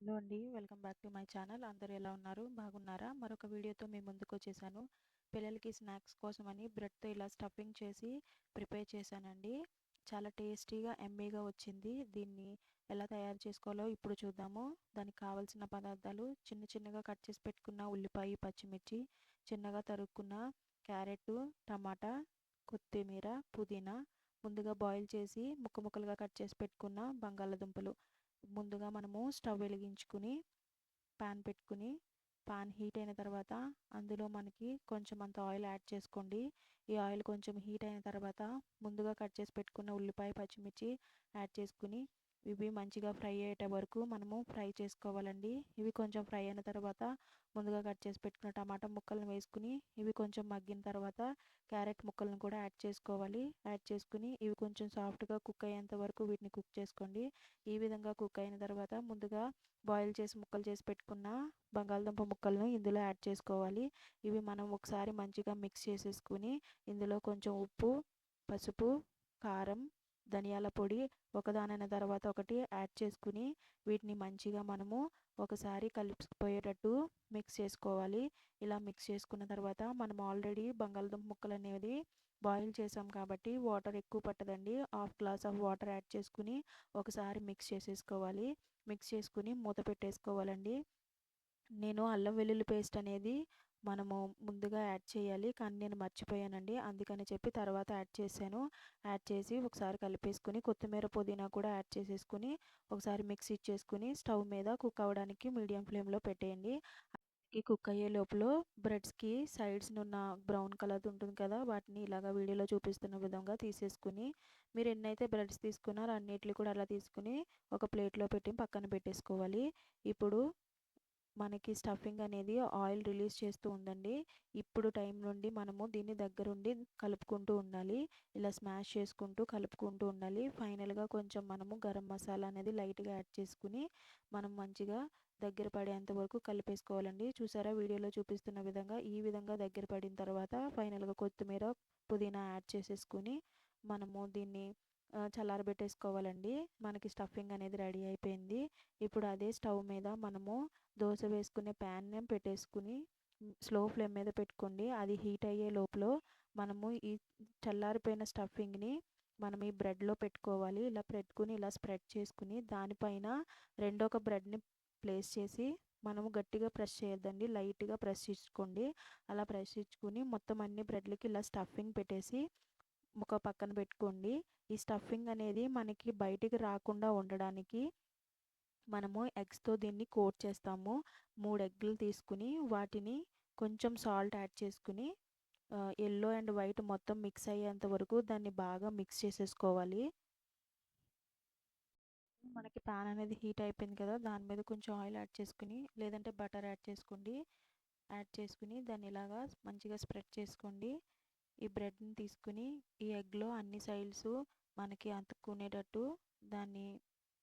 Hello అండి. Welcome back to my channel. అందరూ ఎలా ఉన్నారు? బాగున్నారా? మరొక వీడియోతో మీ ముందుకొచ్చేసాను. పిల్లలకి స్నాక్స్ కోసమని బ్రెడ్‌తో ఇలా స్టఫింగ్ చేసి ప్రిపేర్ చేశానండి. చాలా టేస్టీగా, యమ్మీగా వచ్చింది. దీన్ని ఎలా తయారు చేసుకోవాలో ఇప్పుడు చూద్దాము. దానికి కావాల్సిన పదార్థాలు చిన్న చిన్నగా కట్ చేసి పెట్టుకున్న ఉల్లిపాయ, పచ్చిమిర్చి, చిన్నగా తరుక్కున్న క్యారెట్, టమాటా, కొత్తిమీర, పుదీనా, ముందుగా బాయిల్ చేసి ముక్కలుగా కట్ చేసి పెట్టుకున్న బంగాళాదుంపలు. ముందుగా మనము స్టవ్ వెలిగించుకుని పాన్ పెట్టుకుని పాన్ హీట్ అయిన తర్వాత అందులో మనకి కొంచెం అంత ఆయిల్ యాడ్ చేసుకోండి. ఈ ఆయిల్ కొంచెం హీట్ అయిన తర్వాత ముందుగా కట్ చేసి పెట్టుకున్న ఉల్లిపాయ, పచ్చిమిర్చి యాడ్ చేసుకుని ఇవి మంచిగా ఫ్రై అయ్యేట వరకు మనము ఫ్రై చేసుకోవాలండి. ఇవి కొంచెం ఫ్రై అయిన తర్వాత ముందుగా కట్ చేసి పెట్టుకున్న టమాటా ముక్కలను వేసుకుని ఇవి కొంచెం మగ్గిన తర్వాత క్యారెట్ ముక్కలను కూడా యాడ్ చేసుకోవాలి. యాడ్ చేసుకుని ఇవి కొంచెం సాఫ్ట్గా కుక్ అయ్యేంత వరకు వీటిని కుక్ చేసుకోండి. ఈ విధంగా కుక్ అయిన తర్వాత ముందుగా బాయిల్ చేసి ముక్కలు చేసి పెట్టుకున్న బంగాళదుంప ముక్కలను ఇందులో యాడ్ చేసుకోవాలి. ఇవి మనం ఒకసారి మంచిగా మిక్స్ చేసేసుకుని ఇందులో కొంచెం ఉప్పు, పసుపు, కారం, ధనియాల పొడి ఒకదానైన తర్వాత ఒకటి యాడ్ చేసుకుని వీటిని మంచిగా మనము ఒకసారి కలిసిపోయేటట్టు మిక్స్ చేసుకోవాలి. ఇలా మిక్స్ చేసుకున్న తర్వాత మనం ఆల్రెడీ బంగాళదుంప ముక్కలు అనేది బాయిల్ చేసాం కాబట్టి వాటర్ ఎక్కువ పట్టదండి. Half glass of water add చేసుకుని ఒకసారి మిక్స్ చేసేసుకోవాలి. మిక్స్ చేసుకుని మూత పెట్టేసుకోవాలండి. నేను అల్లం వెల్లుల్లి పేస్ట్ అనేది మనము ముందుగా యాడ్ చేయాలి, కానీ నేను మర్చిపోయానండి. అందుకని చెప్పి తర్వాత యాడ్ చేశాను. యాడ్ చేసి ఒకసారి కలిపేసుకుని కొత్తిమీర, పుదీనా కూడా యాడ్ చేసేసుకుని ఒకసారి మిక్స్ ఇచ్చేసుకుని స్టవ్ మీద కుక్ అవ్వడానికి మీడియం ఫ్లేమ్లో పెట్టేయండి. ఈ కుక్ అయ్యే లోపల బ్రెడ్స్కి సైడ్స్ ఉన్న బ్రౌన్ కలర్ ఉంటుంది కదా, వాటిని ఇలాగా వీడియోలో చూపిస్తున్న విధంగా తీసేసుకుని మీరు ఎన్నైతే బ్రెడ్స్ తీసుకున్నారో అన్నిటిని కూడా అలా తీసుకుని ఒక ప్లేట్లో పెట్టి పక్కన పెట్టేసుకోవాలి. ఇప్పుడు మనకి స్టఫింగ్ అనేది ఆయిల్ రిలీజ్ చేస్తూ ఉందండి. ఇప్పుడు టైం నుండి మనము దీన్ని దగ్గరుండి కలుపుకుంటూ ఉండాలి. ఇలా స్మాష్ చేసుకుంటూ కలుపుకుంటూ ఉండాలి. ఫైనల్గా కొంచెం మనము గరం మసాలా అనేది లైట్గా యాడ్ చేసుకుని మనం మంచిగా దగ్గర పడేంత వరకు కలిపేసుకోవాలండి. చూసారా వీడియోలో చూపిస్తున్న విధంగా ఈ విధంగా దగ్గర పడిన తర్వాత ఫైనల్గా కొత్తిమీర, పుదీనా యాడ్ చేసేసుకుని మనము దీన్ని చల్లారబెట్టేసుకోవాలండి. మనకి స్టఫింగ్ అనేది రెడీ అయిపోయింది. ఇప్పుడు అదే స్టవ్ మీద మనము దోశ వేసుకునే ప్యాన్ పెట్టేసుకుని స్లో ఫ్లేమ్ మీద పెట్టుకోండి. అది హీట్ అయ్యే లోపల మనము ఈ చల్లారిపోయిన స్టఫింగ్ని మనం ఈ బ్రెడ్లో పెట్టుకోవాలి. ఇలా పెట్టుకుని ఇలా స్ప్రెడ్ చేసుకుని దానిపైన రెండొక బ్రెడ్ని ప్లేస్ చేసి మనము గట్టిగా ప్రెస్ చేయొద్దండి, లైట్గా ప్రెస్ ఇచ్చుకోండి. అలా ప్రెస్ ఇచ్చుకుని మొత్తం అన్ని బ్రెడ్లకి ఇలా స్టఫింగ్ పెట్టేసి ఒక పక్కన పెట్టుకోండి. ఈ స్టఫింగ్ అనేది మనకి బయటికి రాకుండా ఉండడానికి మనము ఎగ్స్తో దీన్ని కోట్ చేస్తాము. 3 ఎగ్గులు తీసుకుని వాటిని కొంచెం సాల్ట్ యాడ్ చేసుకుని ఎల్లో అండ్ వైట్ మొత్తం మిక్స్ అయ్యేంత వరకు దాన్ని బాగా మిక్స్ చేసేసుకోవాలి. మనకి ప్యాన్ అనేది హీట్ అయిపోయింది కదా, దాని మీద కొంచెం ఆయిల్ యాడ్ చేసుకుని లేదంటే బటర్ యాడ్ చేసుకోండి. యాడ్ చేసుకుని దాన్ని ఇలాగా మంచిగా స్ప్రెడ్ చేసుకోండి. ఈ బ్రెడ్ని తీసుకుని ఈ ఎగ్లో అన్ని సైడ్స్ మనకి అతుక్కునేటట్టు దాన్ని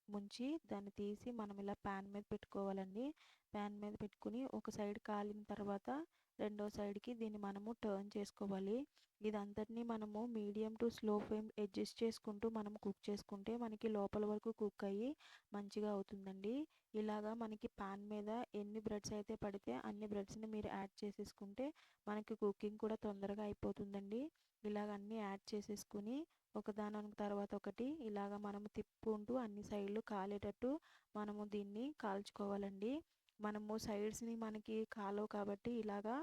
ముంచి దాన్ని తీసి మనం ఇలా ప్యాన్ మీద పెట్టుకోవాలండి. ప్యాన్ మీద పెట్టుకుని ఒక సైడ్ కాలిన తర్వాత రెండో సైడ్కి దీన్ని మనము టర్న్ చేసుకోవాలి. ఇదంతటినీ మనము medium to slow flame adjust చేసుకుంటూ మనం కుక్ చేసుకుంటే మనకి లోపల వరకు కుక్ అయ్యి మంచిగా అవుతుందండి. ఇలాగా మనకి ప్యాన్ మీద ఎన్ని బ్రెడ్స్ అయితే పడితే అన్ని బ్రెడ్స్ని మీరు యాడ్ చేసేసుకుంటే మనకి కుకింగ్ కూడా తొందరగా అయిపోతుందండి. ఇలాగ అన్నీ యాడ్ చేసేసుకుని ఒకదాని తర్వాత ఒకటి ఇలాగ మనము తిప్పుకుంటూ అన్ని సైడ్లు కాలేటట్టు మనము దీన్ని కాల్చుకోవాలండి. మనము సైడ్స్ని మనకి కాలవు కాబట్టి ఇలాగా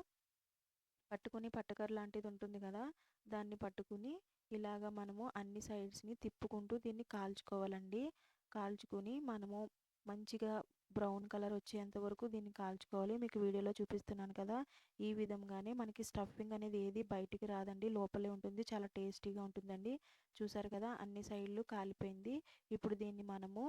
పట్టుకుని పట్టకర్ర లాంటిది ఉంటుంది కదా, దాన్ని పట్టుకుని ఇలాగ మనము అన్ని సైడ్స్ని తిప్పుకుంటూ దీన్ని కాల్చుకోవాలండి. కాల్చుకుని మనము మంచిగా బ్రౌన్ కలర్ వచ్చేంత వరకు దీన్ని కాల్చుకోవాలి. మీకు వీడియోలో చూపిస్తున్నాను కదా, ఈ విధంగానే మనకి స్టఫింగ్ అనేది ఏది బయటికి రాదండి, లోపలే ఉంటుంది. చాలా టేస్టీగా ఉంటుందండి. చూసారు కదా అన్ని సైడ్లు కాలిపోయింది. ఇప్పుడు దీన్ని మనము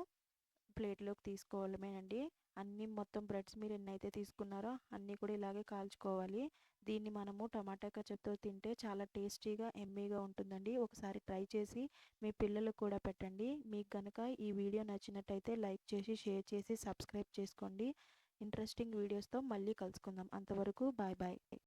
ప్లేట్లోకి తీసుకోవడమేనండి. అన్నీ మొత్తం బ్రెడ్స్ మీరు ఎన్నైతే తీసుకున్నారో అన్నీ కూడా ఇలాగే కాల్చుకోవాలి. దీన్ని మనము టమాటా కెచప్తో తింటే చాలా టేస్టీగా యమ్మీగా ఉంటుందండి. ఒకసారి ట్రై చేసి మీ పిల్లలకు కూడా పెట్టండి. మీకు కనుక ఈ వీడియో నచ్చినట్టయితే లైక్ చేసి షేర్ చేసి సబ్స్క్రైబ్ చేసుకోండి. ఇంట్రెస్టింగ్ వీడియోస్తో మళ్ళీ కలుసుకుందాం. అంతవరకు బాయ్ బాయ్.